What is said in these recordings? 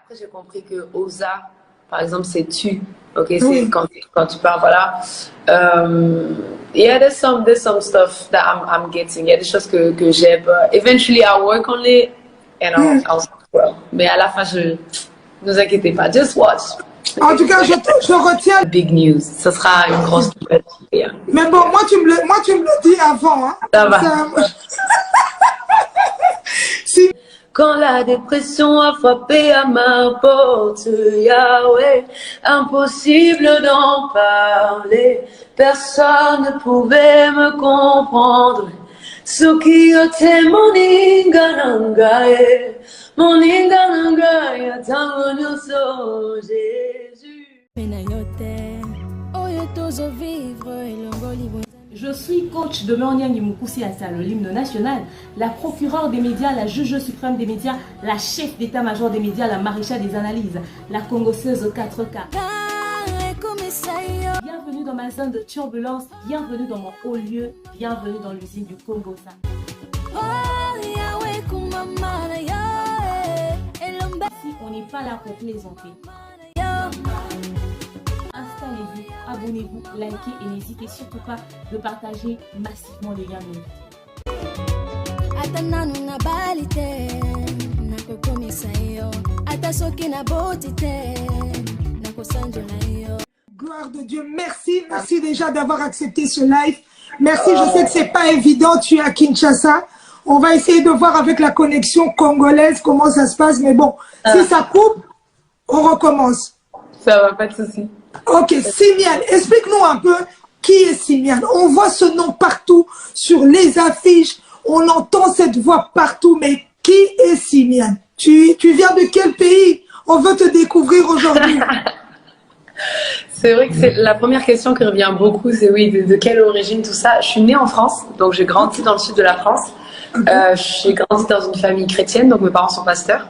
après, j'ai compris que Osa, par exemple, c'est tu. Ok, c'est Oui. quand tu parles, voilà. Yeah, there's some stuff that I'm getting. Il y a des choses que j'ai. But eventually, I'll work on it and I'll well. Mais à la fin, ne vous inquiétez pas. Just watch. En tout cas, je retiens. Big news. Ce sera une grosse nouvelle. Yeah. Mais bon, moi, tu me le dis avant. Hein. Ça va. Si. Quand la dépression a frappé à ma porte, Yahweh, impossible d'en parler. Personne ne pouvait me comprendre. Sukiyote moninganangae, moninganangae, tango so Jésus. Je suis coach de Meonyang Mukusi Assa, l'hymne national, la procureure des médias, la juge suprême des médias, la chef d'état-major des médias, la maréchale des analyses, la congosseuse aux 4K. Bienvenue dans ma zone de turbulence, bienvenue dans mon haut lieu, bienvenue dans l'usine du Congo. Si on n'est pas là pour plaisanter. Installez-vous, abonnez-vous, likez et n'hésitez surtout pas de partager massivement les liens. Gloire de Dieu, merci déjà d'avoir accepté ce live. Merci, je sais que c'est pas évident, tu es à Kinshasa. On va essayer de voir avec la connexion congolaise comment ça se passe, mais bon, si ça coupe, on recommence. Ça va, pas de souci. Ok, Simian, explique-nous un peu qui est Simian. On voit ce nom partout sur les affiches, on entend cette voix partout, mais qui est Simian? Tu viens de quel pays? On veut te découvrir aujourd'hui. C'est vrai que c'est la première question qui revient beaucoup, c'est oui, de quelle origine tout ça. Je suis née en France, donc j'ai grandi dans le sud de la France. J'ai grandi dans une famille chrétienne, donc mes parents sont pasteurs.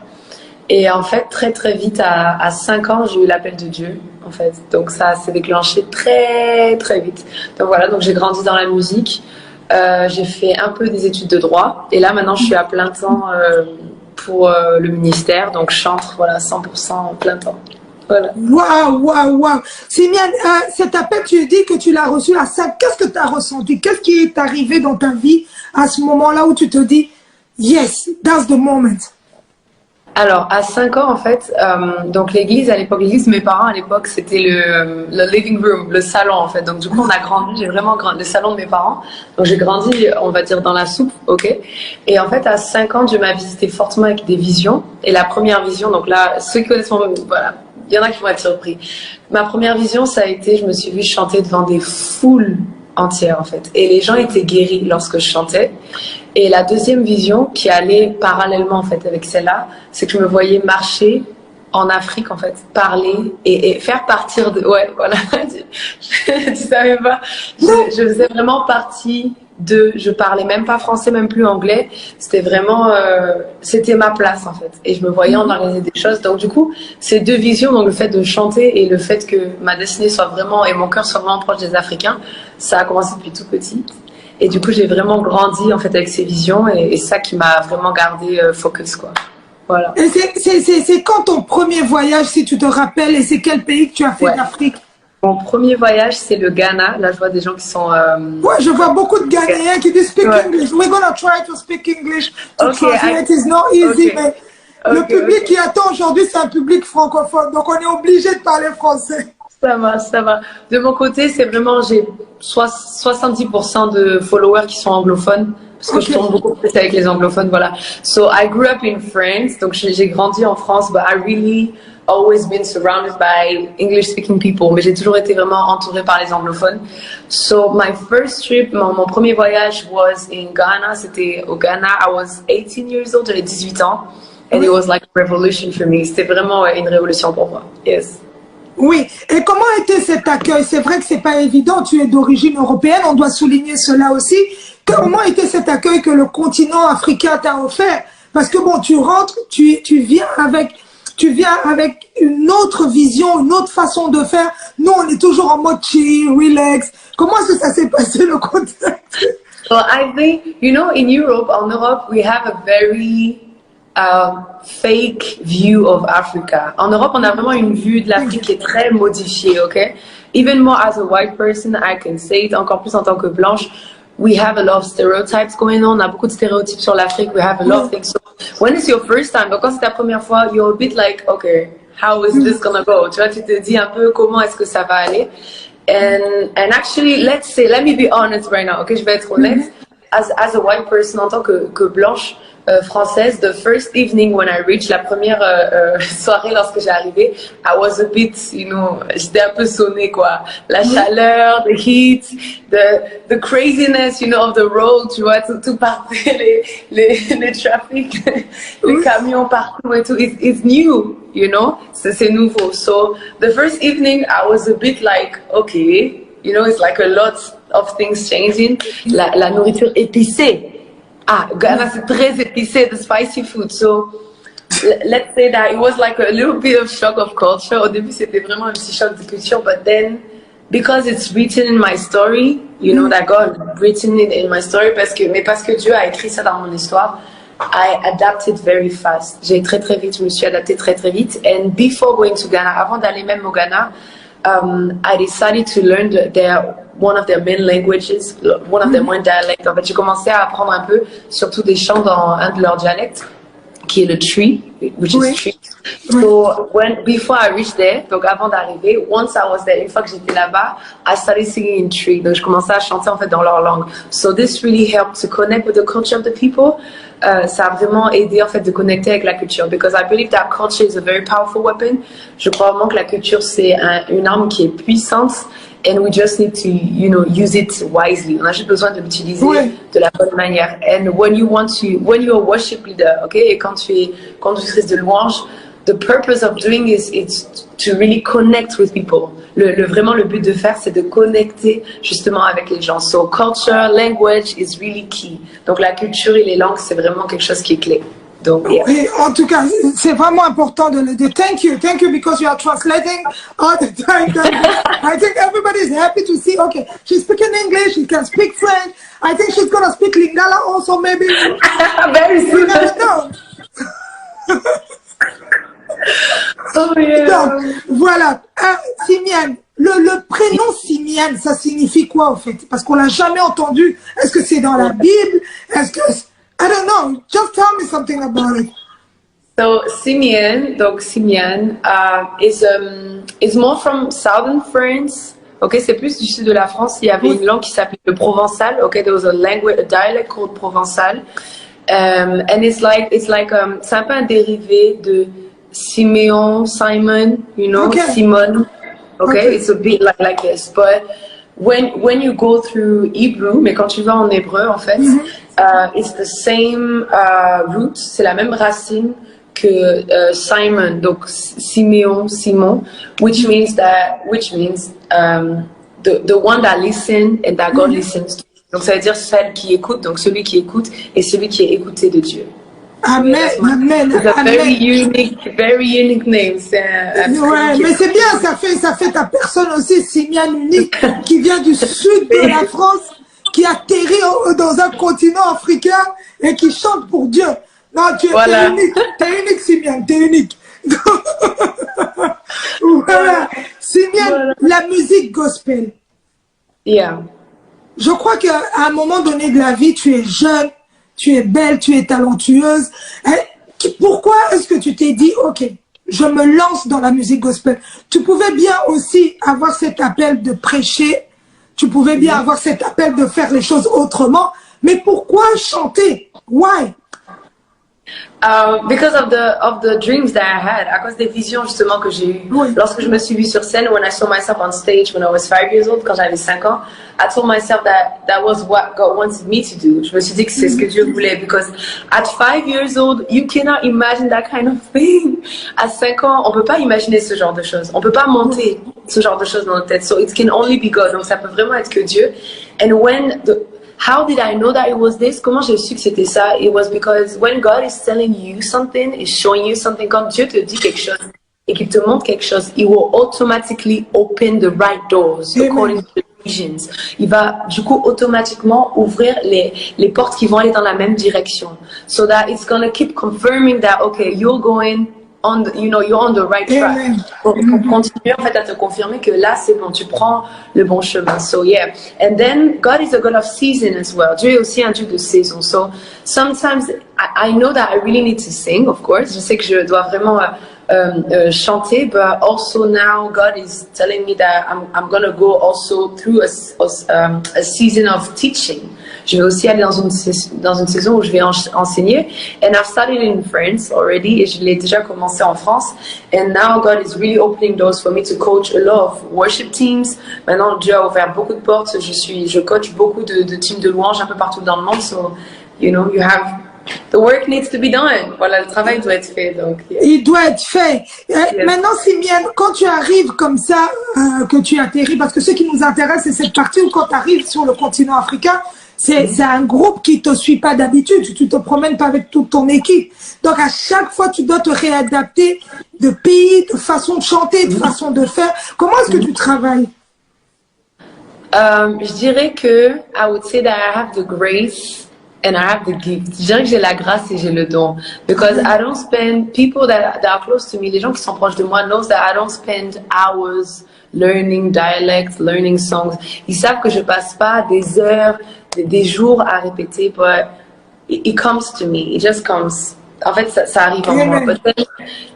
Et en fait, très vite, à 5 ans, j'ai eu l'appel de Dieu, en fait. Donc ça s'est déclenché très vite. Donc voilà, donc j'ai grandi dans la musique. J'ai fait un peu des études de droit. Et là, maintenant, je suis à plein temps pour le ministère. Donc je chante, voilà, 100% plein temps. Voilà. Waouh. Simian, cet appel, tu dis que tu l'as reçu à 5. Qu'est-ce que tu as ressenti? Qu'est-ce qui est arrivé dans ta vie à ce moment-là où tu te dis, yes, that's the moment? Alors, à 5 ans, en fait, donc l'église, à l'époque, l'église de mes parents, à l'époque, c'était le living room, le salon, en fait. Donc, du coup, on a grandi, j'ai vraiment grandi, le salon de mes parents. Donc, j'ai grandi, on va dire, dans la soupe, ok. Et en fait, à 5 ans, Dieu m'a visité fortement avec des visions. Et la première vision, donc là, ceux qui connaissent mon, voilà, il y en a qui vont être surpris. Ma première vision, ça a été, je me suis vue chanter devant des foules entières, en fait. Et les gens étaient guéris lorsque je chantais. Et la deuxième vision, qui allait parallèlement, en fait, avec celle-là, c'est que je me voyais marcher en Afrique, en fait, parler et faire partir de... Ouais, voilà, tu savais pas. Je faisais vraiment partie de... Je parlais même pas français, même plus anglais. C'était vraiment... c'était ma place, en fait. Et je me voyais en organiser des choses. Donc, du coup, ces deux visions, donc le fait de chanter et le fait que ma destinée soit vraiment... Et mon cœur soit vraiment proche des Africains, ça a commencé depuis tout petit. Et du coup, j'ai vraiment grandi, en fait, avec ces visions. Et ça qui m'a vraiment gardé focus, quoi. Voilà. Et c'est quand ton premier voyage, si tu te rappelles, et c'est quel pays que tu as fait d'Afrique? Mon premier voyage, c'est le Ghana. Là, je vois des gens qui sont... Ouais, je vois beaucoup de Ghanéens qui disent speak English. We're gonna try to speak English. To translate is not easy, mais le public qui attend aujourd'hui, c'est un public francophone. Donc, on est obligé de parler français. Ça va, ça va. De mon côté, c'est vraiment... J'ai 70% de followers qui sont anglophones. Parce que je tombe beaucoup plus avec les anglophones, voilà. So, I grew up in France. Donc, j'ai grandi en France, but I really... always been surrounded by English-speaking people, mais j'ai toujours été vraiment entourée par les anglophones. So my first trip, mon premier voyage was in Ghana. C'était au Ghana. I was 18 years old, j'avais 18 ans, and it was like a revolution for me. C'était vraiment une révolution pour moi. Yes. Oui. Et comment était cet accueil? C'est vrai que c'est pas évident. Tu es d'origine européenne. On doit souligner cela aussi. Comment était cet accueil que le continent africain t'a offert? Parce que bon, tu rentres, tu viens avec une autre vision, une autre façon de faire. Nous, on est toujours en mode chill, relax. Comment est-ce que ça s'est passé, le contact? Well, I think, you know, en Europe, we have a very fake view of Africa. En Europe, on a vraiment une vue de l'Afrique qui est très modifiée, ok? Even more as a white person, I can say it, encore plus en tant que blanche, we have a lot of stereotypes going on. On a beaucoup de stéréotypes sur l'Afrique. We have a lot of things. So when it's your first time, donc quand c'est ta première fois, you're a bit like, okay, how is this gonna go? Tu vois, tu te dis un peu comment est-ce que ça va aller. And actually, let me be honest right now, okay? Je vais être honnête. As a white person, en tant que blanche française, the first evening when I reached, la première soirée lorsque j'ai arrivé, I was a bit, j'étais un peu sonnée, quoi. La chaleur, the heat, the craziness, of the road, tu vois, tout partait, les trafics, les camions partout et tout. It's new, c'est nouveau. So the first evening, I was a bit like, okay, it's like a lot of things changing. La nourriture épicée. Ghana, c'est très épicé, the spicy food. So, let's say that it was like a little bit of shock of culture. Au début, c'était vraiment un petit choc de culture. But then, because it's written in my story, that God written it in my story, parce que Dieu a écrit ça dans mon histoire, I adapted very fast. J'ai très très vite, je me suis adaptée très très vite. And before going to Ghana, avant d'aller même au Ghana, I decided to learn one of their main languages, one of their main dialects. En fait, j'ai commencé à apprendre un peu, surtout des chants dans un de leurs dialectes, qui est le Tree, which is Tree. So before I reached there, donc avant d'arriver, once I was there, une fois que j'étais là-bas, I started singing in Tree. Donc je commençais à chanter en fait dans leur langue. So this really helped to connect with the culture of the people. Ça a vraiment aidé en fait de connecter avec la culture, because I believe that culture is a very powerful weapon. Je crois vraiment que la culture c'est une arme qui est puissante. And we just need to, use it wisely. On a juste besoin de l'utiliser de la bonne manière. And when you're a worship leader, okay, et quand tu es conductrice de louange, the purpose of doing it's to really connect with people. Vraiment, le but de faire, c'est de connecter justement avec les gens. So culture, language is really key. Donc la culture et les langues, c'est vraiment quelque chose qui est clé. Donc, yeah. Oui, en tout cas, c'est vraiment important de le dire. Thank you because you are translating all the time. I think everybody is happy to see. Okay, she's speaking English. She can speak French. I think she's gonna speak Lingala also, maybe. Very soon. You never know. Oh yeah. Donc, voilà. Simiane. Le prénom Simiane, ça signifie quoi, en fait? Parce qu'on l'a jamais entendu. Est-ce que c'est dans la Bible? Est-ce que I don't know. Just tell me something about it. So Simiane is more from southern France. Okay, c'est plus du sud de la France. Il y avait une langue qui s'appelait le provençal. Okay, there was a dialect called provençal, and it's like c'est un peu un dérivé de Simon, Simon. Okay, it's a bit like this, but when you go through Hebrew, mais quand tu vas en hébreu, en fait, it's the same root, c'est la même racine que Simon, donc Simon, which means the one that listen and that God listens to. Donc ça veut dire celle qui écoute, donc celui qui écoute et celui qui est écouté de Dieu. Amen, amen, it's a very unique name. Ouais, mais c'est bien, ça fait ta personne aussi, Simiane unique, qui vient du sud de la France, qui atterrit dans un continent africain et qui chante pour Dieu. Non, t'es unique, Simiane, t'es unique. Voilà, Simiane, la musique gospel. Yeah. Je crois qu'à un moment donné de la vie, tu es jeune, tu es belle, tu es talentueuse. Pourquoi est-ce que tu t'es dit, ok, je me lance dans la musique gospel? Tu pouvais bien aussi avoir cet appel de prêcher, tu pouvais bien avoir cet appel de faire les choses autrement, mais pourquoi chanter? Why? Because of the dreams that I had, à cause des visions justement que j'ai eues. Lorsque je me suis vue sur scène, when I saw myself on stage when I was 5 years old, quand j'avais 5 ans, I told myself that was what God wanted me to do. Je me suis dit que c'est ce que Dieu voulait, because at 5 years old, you cannot imagine that kind of thing. À 5 ans, on peut pas imaginer ce genre de choses. On peut pas monter ce genre de choses dans notre tête. So it can only be God. Donc ça peut vraiment être que Dieu. And how did I know that it was this? Comment j'ai su que c'était ça? It was because when God is telling you something, is showing you something, quand Dieu te dit quelque chose et qu'il te montre quelque chose, He will automatically open the right doors according to the visions. Il va du coup automatiquement ouvrir les portes qui vont aller dans la même direction. So that it's gonna keep confirming that okay, you're going on the, you know, you're on the right track. Pour continuer en fait à te confirmer que là c'est bon, tu prends le bon chemin. So yeah, and then God is a God of season as well. Dieu est aussi un Dieu de saison. So sometimes I know that I really need to sing, of course. Je sais que je dois vraiment chanter, but also now God is telling me that I'm gonna go also through a season of teaching. Je vais aussi aller dans une saison où je vais enseigner. And I've started in France already, et je l'ai déjà commencé en France. And now God is really opening doors for me to coach a lot of worship teams. Maintenant, Dieu a ouvert beaucoup de portes. Je coach beaucoup de teams de louanges un peu partout dans le monde. So, you know, the work needs to be done. Voilà, le travail doit être fait. Donc, yeah. Il doit être fait. Maintenant, Simienne, quand tu arrives comme ça, que tu atterris, parce que ce qui nous intéresse, c'est cette partie où quand tu arrives sur le continent africain, c'est un groupe qui te suit pas d'habitude. Tu te promènes pas avec toute ton équipe. Donc, à chaque fois, tu dois te réadapter de pays, de façon de chanter, de façon de faire. Comment est-ce que tu travailles? Je dirais que I would say that I have the grace and I have the gift. Je dirais que j'ai la grâce et j'ai le don. Because I don't spend, people that are close to me, les gens qui sont proches de moi, knows that I don't spend hours learning dialects, learning songs. Ils savent que je passe pas des heures, des jours à répéter, but it comes to me. It just comes. En fait, ça arrive en moi. But then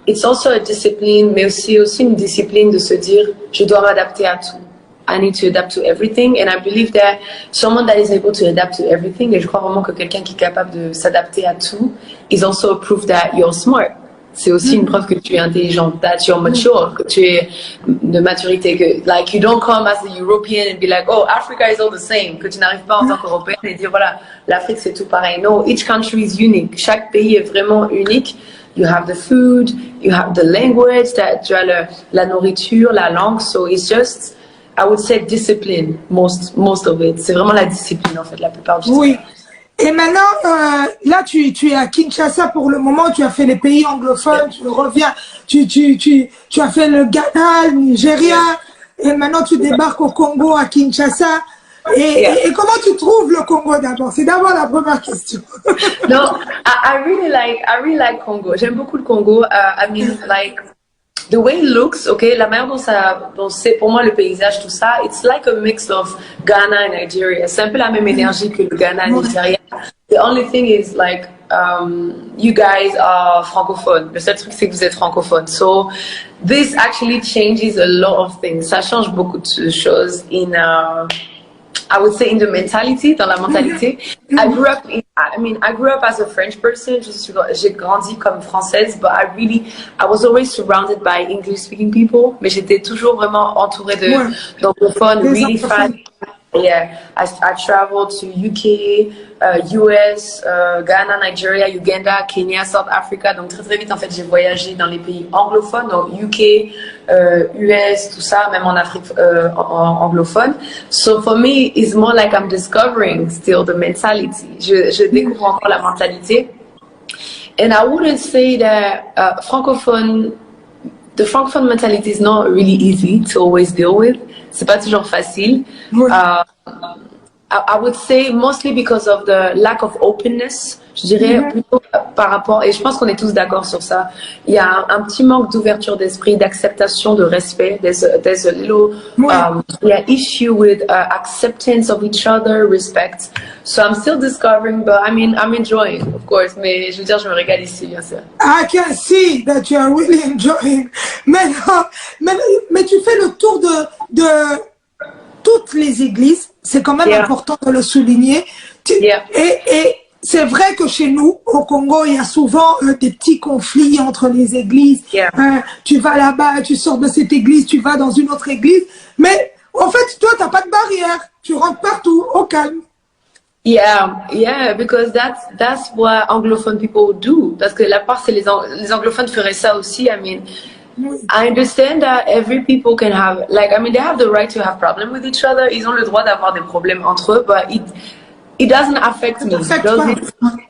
it's also a discipline, mais aussi une discipline de se dire, je dois m'adapter à tout. I need to adapt to everything, and I believe that someone that is able to adapt to everything, et je crois vraiment que quelqu'un qui est capable de s'adapter à tout, is also a proof that you're smart. C'est aussi une preuve que tu es intelligente, that you're mature, que tu es de maturité, que like you don't come as a European and be like, oh, Africa is all the same, que tu n'arrives pas en tant qu'Européenne et dire voilà, l'Afrique c'est tout pareil. No, each country is unique. Chaque pays est vraiment unique. You have the food, you have the language, tu as la nourriture, la langue, so it's just, I would say discipline, most of it. C'est vraiment la discipline en fait, la plupart du temps. Oui. Et maintenant, là, tu es à Kinshasa pour le moment, tu as fait les pays anglophones, tu reviens, tu as fait le Ghana, le Nigeria, et maintenant tu débarques au Congo, à Kinshasa. Et comment tu trouves le Congo d'abord? C'est d'abord la première question. No, I really like Congo. J'aime beaucoup le Congo. I mean, like, the way it looks, okay, la manière dont c'est pour moi le paysage, tout ça, it's like a mix of Ghana and Nigeria. C'est un peu la même énergie que le Ghana et Nigeria. The only thing is like, you guys are francophone. Le seul truc c'est que vous êtes francophone. So this actually changes a lot of things. Ça change beaucoup de choses I would say in the mentality, dans la mentalité. I grew up as a French person. J'ai grandi comme française, but I was always surrounded by English-speaking people. Mais j'étais toujours vraiment entourée d'anglophones, really fast. Yeah, I traveled to UK, US, Ghana, Nigeria, Uganda, Kenya, South Africa. Donc très vite en fait j'ai voyagé dans les pays anglophones, donc UK, US, tout ça, même en Afrique anglophone. So for me, it's more like I'm discovering still the mentality. Je découvre encore la mentalité. And I wouldn't say that the francophone mentality is not really easy to always deal with. C'est pas toujours facile. I would say mostly because of the lack of openness. Je dirais plutôt par rapport, et je pense qu'on est tous d'accord sur ça, il y a un petit manque d'ouverture d'esprit, d'acceptation, de respect. There's a little issue with acceptance of each other, respect. So I'm still discovering, but I mean, I'm enjoying, of course. Mais je veux dire, je me régale ici, bien sûr. I can see that you are really enjoying. Mais tu fais le tour de toutes les églises. C'est quand même important de le souligner. Et c'est vrai que chez nous, au Congo, il y a souvent des petits conflits entre les églises. Tu vas là-bas, tu sors de cette église, tu vas dans une autre église. Mais en fait, toi, tu n'as pas de barrière. Tu rentres partout, au calme. Yeah, because that's what anglophone people do. Parce que la part, c'est les anglophones feraient ça aussi. I mean, I understand that every people can have, like, I mean, they have the right to have problems with each other. Ils ont le droit d'avoir des problèmes entre eux, but it doesn't affect me.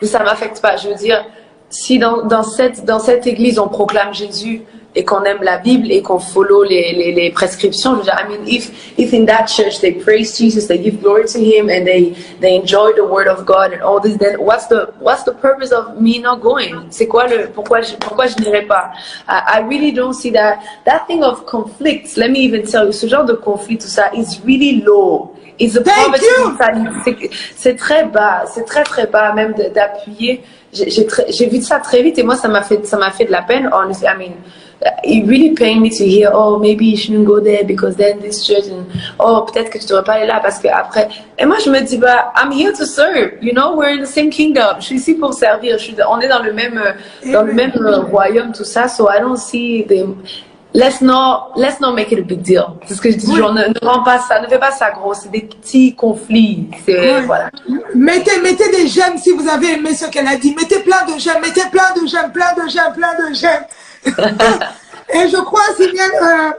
Ça m'affecte pas. Je veux dire, si dans cette église on proclame Jésus, et qu'on aime la Bible et qu'on follow les prescriptions. Je veux dire, I mean, if in that church they praise Jesus, they give glory to Him, and they enjoy the Word of God and all this, then what's the purpose of me not going? C'est quoi pourquoi je n'irai pas? I really don't see that thing of conflicts. Let me even tell you, ce genre de conflit, tout ça, is really low. It's a poverty mentality. C'est très bas, c'est très très bas même d'appuyer. J'ai vu ça très vite et moi ça m'a fait de la peine. Honestly, I mean, it really pained me to hear, oh, maybe you shouldn't go there because then this church, and oh, peut-être que tu devrais pas aller là parce que après. Et moi je me dis, bah, I'm here to serve. You know, we're in the same kingdom. Je suis ici pour servir. On est dans le même royaume, tout ça. So I don't see the. Let's not make it a big deal. C'est ce que je dis toujours. Ne fais pas ça gros. C'est des petits conflits. Voilà. Mettez des j'aime si vous avez aimé ce qu'elle a dit. Mettez plein de j'aime, plein de j'aime. Et je crois, Simian,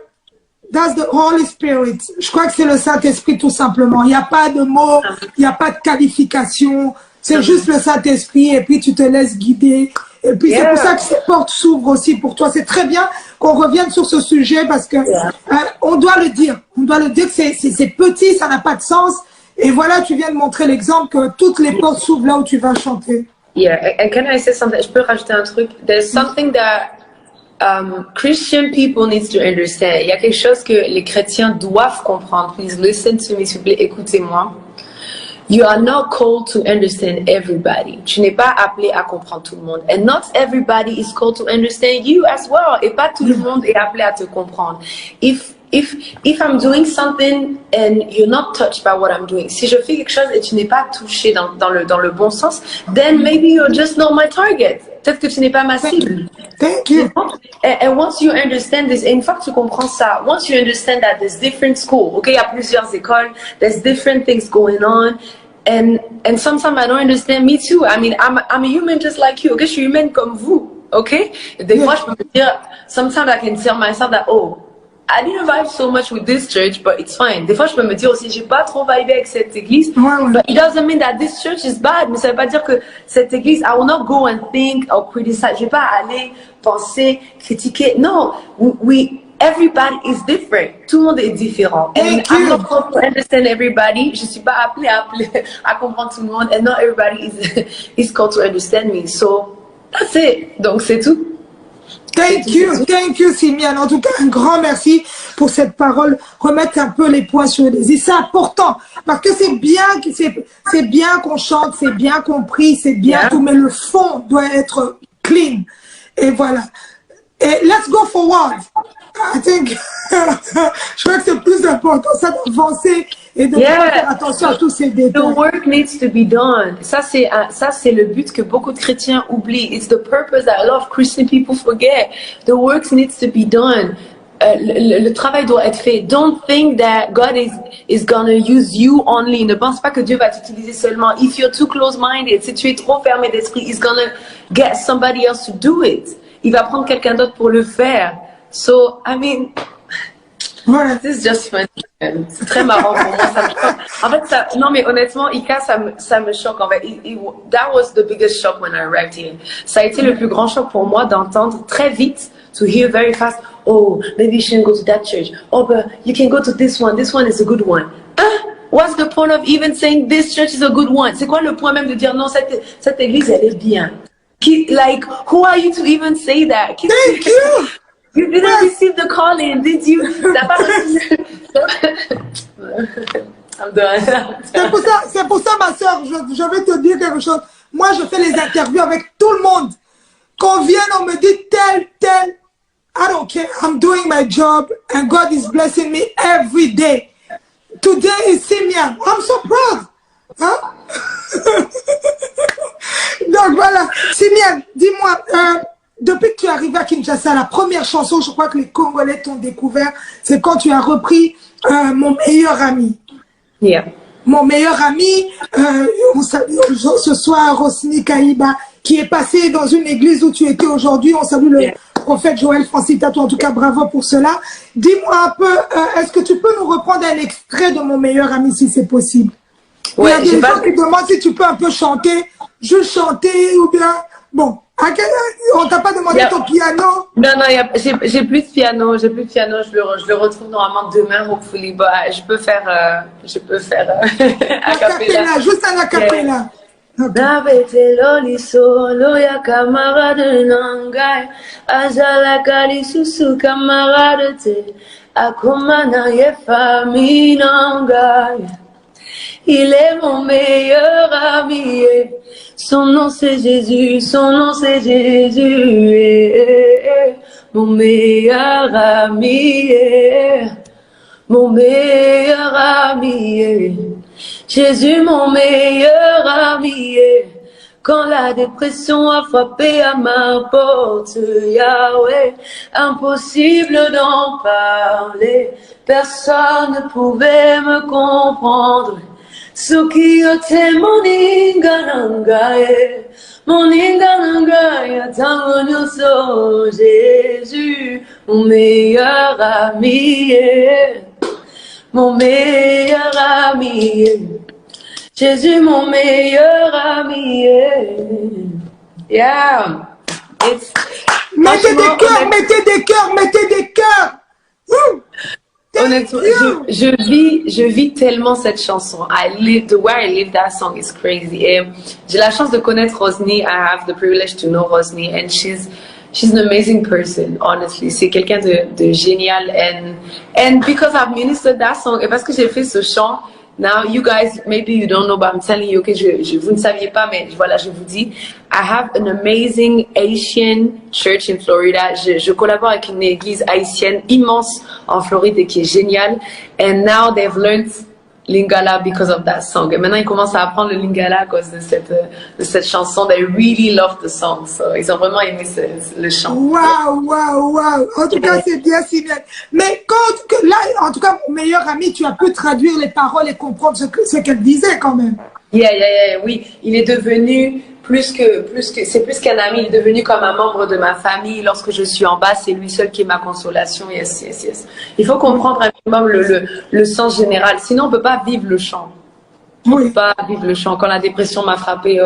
that's the Holy Spirit. Je crois que c'est le Saint-Esprit tout simplement. Il n'y a pas de mots, il n'y a pas de qualification. C'est juste le Saint-Esprit et puis tu te laisses guider. Et puis c'est pour ça que ces portes s'ouvrent aussi pour toi. C'est très bien qu'on revienne sur ce sujet parce que on doit le dire. On doit le dire que c'est petit, ça n'a pas de sens. Et voilà, tu viens de montrer l'exemple que toutes les portes s'ouvrent là où tu vas chanter. Yeah, and can I say something? Je peux rajouter un truc. There's something that Christian people need to understand. Il y a quelque chose que les chrétiens doivent comprendre. Please listen to me, s'il vous plaît, écoutez-moi. You are not called to understand everybody. Tu n'es pas appelé à comprendre tout le monde. And not everybody is called to understand you as well. Et pas tout le monde est appelé à te comprendre. If I'm doing something and you're not touched by what I'm doing, si je fais quelque chose et tu n'es pas touché dans le bon sens, then maybe you're just not my target. Peut-être que tu n'es pas ma cible. Thank you. And once you understand this, et une fois que tu comprends ça, once you understand that there's different schools, okay, il y a plusieurs écoles, there's different things going on, and sometimes I don't understand, me too. I mean, I'm a human just like you, okay, je suis humaine comme vous, okay? Des fois, je peux me dire, sometimes I can tell myself that, oh, I didn't vibe so much with this church, but it's fine. Des fois, je peux me dire aussi, j'ai pas trop vibé avec cette église. But it doesn't mean that this church is bad. Mais ça veut pas dire que cette église, I will not go and think or criticize. Je vais pas aller penser, critiquer. Non, everybody is different. Tout le monde est différent. And I'm not called to understand everybody. Je suis pas appelée à comprendre tout le monde. And not everybody is called to understand me. So, that's it. Donc, c'est tout. Thank you, Simian. En tout cas, un grand merci pour cette parole. Remettre un peu les points sur les i. C'est important parce que c'est bien qu'on chante, c'est bien qu'on prie, c'est bien tout, mais le fond doit être clean. Et voilà. Et let's go forward. I think, je crois que c'est plus important, ça d'avancer et de faire attention à tous ces détails. The work needs to be done. Ça, c'est le but que beaucoup de chrétiens oublient. It's the purpose that a lot of Christian people forget. The work needs to be done. Le travail doit être fait. Don't think that God is gonna use you only. Ne pense pas que Dieu va t'utiliser seulement. If you're too close-minded, si tu es trop fermé d'esprit, He's gonna get somebody else to do it. Il va prendre quelqu'un d'autre pour le faire. So, I mean, this is just fun. C'est très marrant pour moi. Ça me choque. En fait, non mais honnêtement, Ika, ça me choque. En fait, that was the biggest shock when I arrived here. Ça a été le plus grand choc pour moi d'entendre très vite, to hear very fast, oh, maybe you shouldn't go to that church. Oh, but you can go to this one. This one is a good one. What's the point of even saying this church is a good one? C'est quoi le point même de dire non, cette église, elle est bien? Like, who are you to even say that? Thank you! You didn't receive the calling, did you? I'm done. C'est pour ça, ma soeur, je vais te dire quelque chose. Moi, je fais les interviews avec tout le monde. Qu'on vienne, on me dit tel. I don't care. I'm doing my job and God is blessing me every day. Today is Simian. I'm so proud. Hein? Donc voilà. Simian, dis-moi, depuis que tu es arrivé à Kinshasa, la première chanson, je crois que les Congolais t'ont découvert, c'est quand tu as repris Mon meilleur ami. Yeah. Mon meilleur ami, on salue ce soir Rosny Kaïba, qui est passé dans une église où tu étais aujourd'hui. On salue le prophète Joël Francis Tatou. En tout cas, bravo pour cela. Dis-moi un peu, est-ce que tu peux nous reprendre un extrait de Mon meilleur ami, si c'est possible? Il y a des gens qui demandent si tu peux un peu chanter, juste chanter ou bien Bon, on t'a pas demandé ton piano? Non, non, j'ai plus de piano, j'ai plus de piano. Je le retrouve normalement demain, hopefully. Bah, je peux faire a cappella. Juste un a cappella. Nabete loli solo ya camarade nangai azala kali susu camarade te akumana ye famille nangai. Il est mon meilleur ami. Son nom c'est Jésus, son nom c'est Jésus. Mon meilleur ami. Mon meilleur ami. Jésus, mon meilleur ami. Quand la dépression a frappé à ma porte, Yahweh, impossible d'en parler. Personne ne pouvait me comprendre. Sukiyote moninganangae, moninganangae, tangonyoso, Jésus, mon meilleur ami. Mon meilleur ami, Jésus, mon meilleur ami. Yeah. Mettez des cœurs, mettez des cœurs, mettez des cœurs. Honnêtement, je vis tellement cette chanson. The way I live that song is crazy. Et j'ai la chance de connaître Rosny. I have the privilege to know Rosny, and she's an amazing person, honestly. C'est quelqu'un de génial. And because I've ministered that song, et parce que j'ai fait ce chant, now you guys, maybe you don't know, but I'm telling you, okay, vous ne saviez pas, mais voilà, je vous dis, I have an amazing Haitian church in Florida. Je collabore avec une église haïtienne immense en Floride et qui est géniale. And now they've learned Lingala because of that song. Et maintenant, ils commencent à apprendre le Lingala à cause de cette chanson. They really love the song. So, ils ont vraiment aimé le chant. Waouh, waouh, waouh. En tout cas, c'est bien, si bien. Mais là, en tout cas, mon meilleur ami, tu as pu traduire les paroles et comprendre ce qu'elle disait quand même. Yeah, oui. Il est devenu c'est plus qu'un ami. Il est devenu comme un membre de ma famille. Lorsque je suis en bas, c'est lui seul qui est ma consolation. Yes. Il faut comprendre un minimum le sens général. Sinon, on peut pas vivre le chant. On peut pas vivre le chant. Quand la dépression m'a frappée,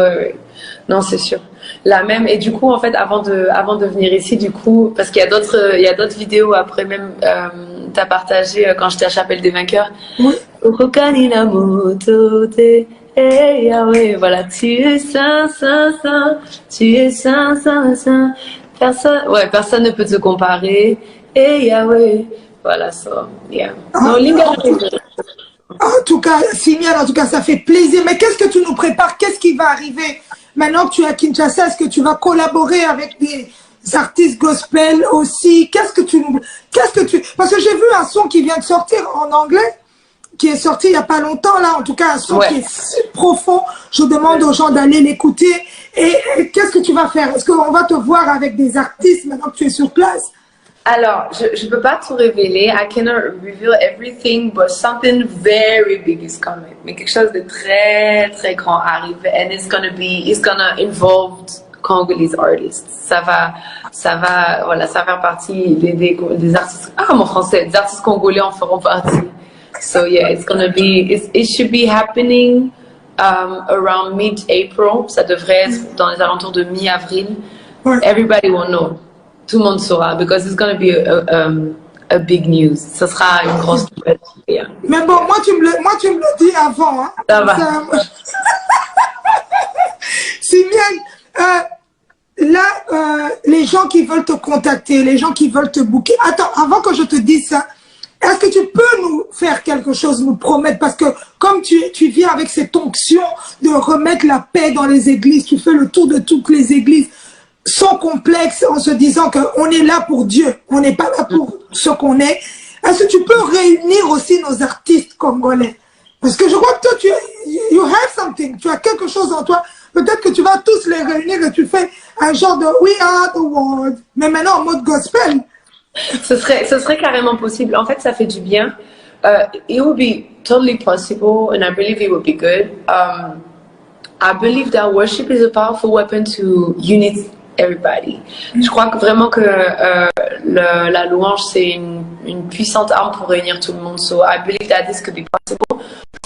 non, c'est sûr. La même. Et du coup, en fait, avant de venir ici, du coup, parce qu'il y a d'autres vidéos après même, t'as partagé quand j'étais à Chapelle des Vainqueurs. Oui. Hey Yahweh, voilà, tu es saint, tu es saint. Personne ne peut te comparer. Hey Yahweh, voilà, ça, yeah. En tout cas, Simian, en tout cas, ça fait plaisir. Mais qu'est-ce que tu nous prépares? Qu'est-ce qui va arriver maintenant que tu es à Kinshasa? Est-ce que tu vas collaborer avec des artistes gospel aussi? Parce que j'ai vu un son qui vient de sortir en anglais, qui est sorti il n'y a pas longtemps, là, en tout cas, un son qui est si profond. Je demande aux gens d'aller l'écouter. Et qu'est-ce que tu vas faire? Est-ce qu'on va te voir avec des artistes maintenant que tu es sur place? Alors, je ne peux pas tout révéler. I cannot reveal everything, but something very big is coming. Mais quelque chose de très, très grand arrive. And it's gonna involve Congolese artists. Ça va faire partie des artistes. Ah, mon français, des artistes congolais en feront partie. So yeah, it should be happening around mid-April. Ça devrait être dans les alentours de mi-avril. Everybody will know. Tout le monde saura because it's going to be a big news. Ça sera une grosse nouvelle. Yeah. Mais bon, moi tu me le dis avant. Hein. Ça va. Simian, là, les gens qui veulent te contacter, les gens qui veulent te booker. Attends, avant que je te dise ça, est-ce que tu peux nous faire quelque chose, nous promettre? Parce que comme tu viens avec cette onction de remettre la paix dans les églises, tu fais le tour de toutes les églises sans complexe, en se disant qu'on est là pour Dieu, on n'est pas là pour ce qu'on est. Est-ce que tu peux réunir aussi nos artistes congolais? Parce que je crois que toi, you have something, tu as quelque chose en toi. Peut-être que tu vas tous les réunir et tu fais un genre de We Are the World, mais maintenant en mode gospel. Ce serait carrément possible. En fait, ça fait du bien. It would be totally possible, and I believe it would be good. I believe that worship is a powerful weapon to unite everybody. Je crois que vraiment que la louange, c'est une puissante arme pour réunir tout le monde. So I believe that this could be possible.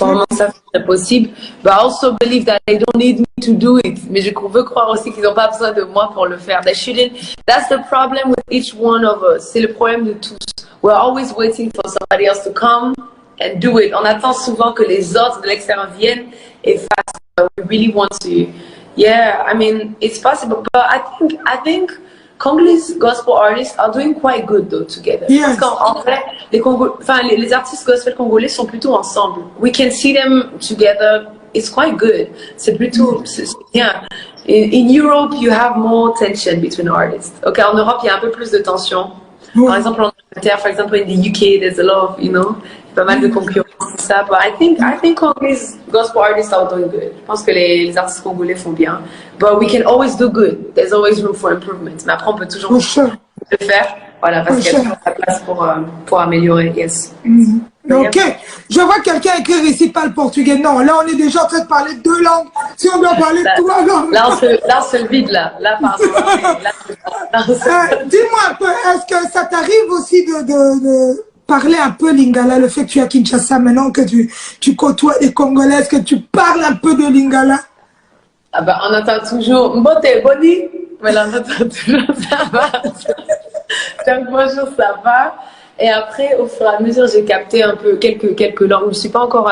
comment ça serait possible. But I also believe that they don't need me to do it. Mais je veux croire aussi qu'ils n'ont pas besoin de moi pour le faire. They shouldn't. That's the problem with each one of us. C'est le problème de tous. We're always waiting for somebody else to come and do it. On attend souvent que les autres de l'extérieur viennent et fassent. We really want to. Yeah, I mean, it's possible. But I think Congolese gospel artists are doing quite good though together. Yes. Parce qu'en vrai, les artistes gospel congolais sont plutôt ensemble. We can see them together. It's quite good. C'est plutôt, c'est bien. In Europe, you have more tension between artists. Okay, en Europe, il y a un peu plus de tension. Par exemple, en Angleterre, for example, in the UK, there's a lot of, pas mal de concurrence, tout ça. But I think Congolese gospel artists are doing good. Je pense que les artistes congolais font bien. But we can always do good. There's always room for improvement. Mais après, on peut toujours le faire. Voilà, parce qu'il y a toujours la place pour améliorer. Yes. Ok. Je vois quelqu'un écrire ici pas le portugais. Non, là, on est déjà en train de parler 2 langues. Si on doit parler 3 langues. Là, on se le vide, là. Là, pardon. Dis-moi un peu, est-ce que ça t'arrive aussi de parler un peu lingala, le fait que tu es à Kinshasa maintenant, que tu côtoies les Congolais, est-ce que tu parles un peu de lingala? Ah ben, on entend toujours Mbote, Boni, mais là, on entend toujours ça va. Donc, bonjour, ça va. Et après, au fur et à mesure, j'ai capté un peu quelques langues. Je suis pas encore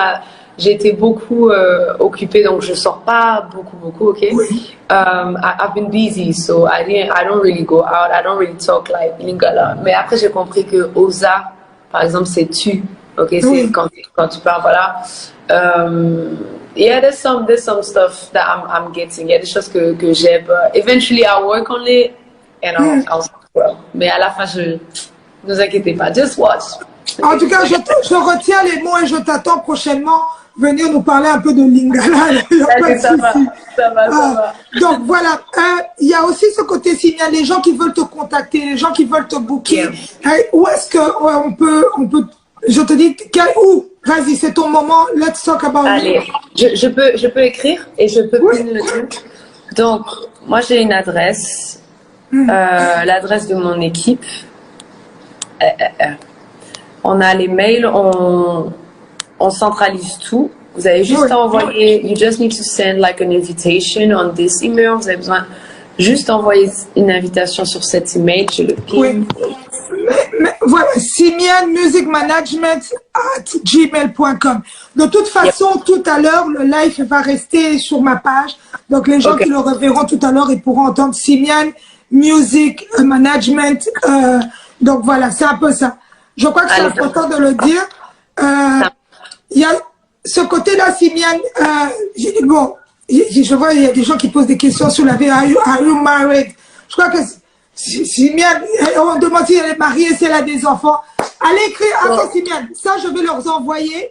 j'ai été beaucoup occupée, donc je sors pas beaucoup, ok? Oui. I've been busy, so I don't really go out, I don't really talk like lingala. Mais après, j'ai compris que Oza, par exemple, c'est tu, ok? C'est quand tu parles, voilà. Yeah, there's some stuff that I'm getting. Il y a des choses que j'ai, but eventually I'll work on it and I'll well. Mais à la fin, ne vous inquiétez pas, just watch. En tout cas, je retiens les mots et je t'attends prochainement venir nous parler un peu de lingala. Ça va. Donc voilà, il y a aussi ce côté signal, les gens qui veulent te contacter, les gens qui veulent te booker. Où est-ce que on peut, je te dis, où? Vas-y, c'est ton moment, let's talk about it. Allez, je peux écrire et je peux pinner le truc. Donc, moi j'ai une adresse, l'adresse de mon équipe. On a les mails, on centralise tout. Vous avez juste à envoyer, you just need to send like an invitation on this email. Vous avez besoin juste d'envoyer une invitation sur cet email, je le ping. Oui. Mais voilà, Simian Music Management @gmail.com. De toute façon, tout à l'heure, le live va rester sur ma page. Donc les gens qui le reverront tout à l'heure, ils pourront entendre Simian Music Management. Donc voilà, c'est un peu ça. Je crois que c'est important de le dire. Il y a ce côté-là, Simian. Bon, je vois, il y a des gens qui posent des questions sur la vie. Are you married? Je crois que Simian, on demande si elle est mariée, si elle a des enfants. Allez écrire. Attends, Simian, ça, je vais leur envoyer.